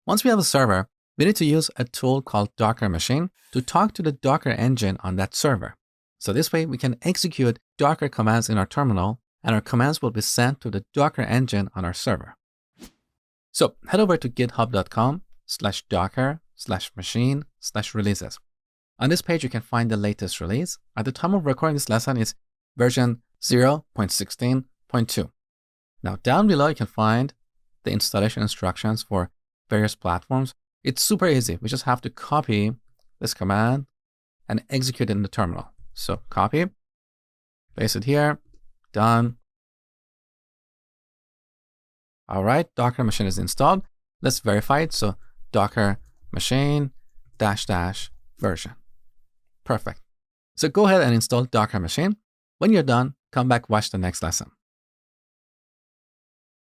Once we have a server, we need to use a tool called Docker Machine to talk to the Docker engine on that server. So this way we can execute Docker commands in our terminal, and our commands will be sent to the Docker engine on our server. So head over to github.com/docker/machine/releases. On this page, you can find the latest release. At the time of recording this lesson, it's version 0.16.2. Now down below, you can find the installation instructions for various platforms. It's super easy. We just have to copy this command and execute it in the terminal. So copy, paste it here, done. All right, Docker Machine is installed. Let's verify it. So Docker Machine --version. Perfect. So go ahead and install Docker Machine. When you're done, come back, watch the next lesson.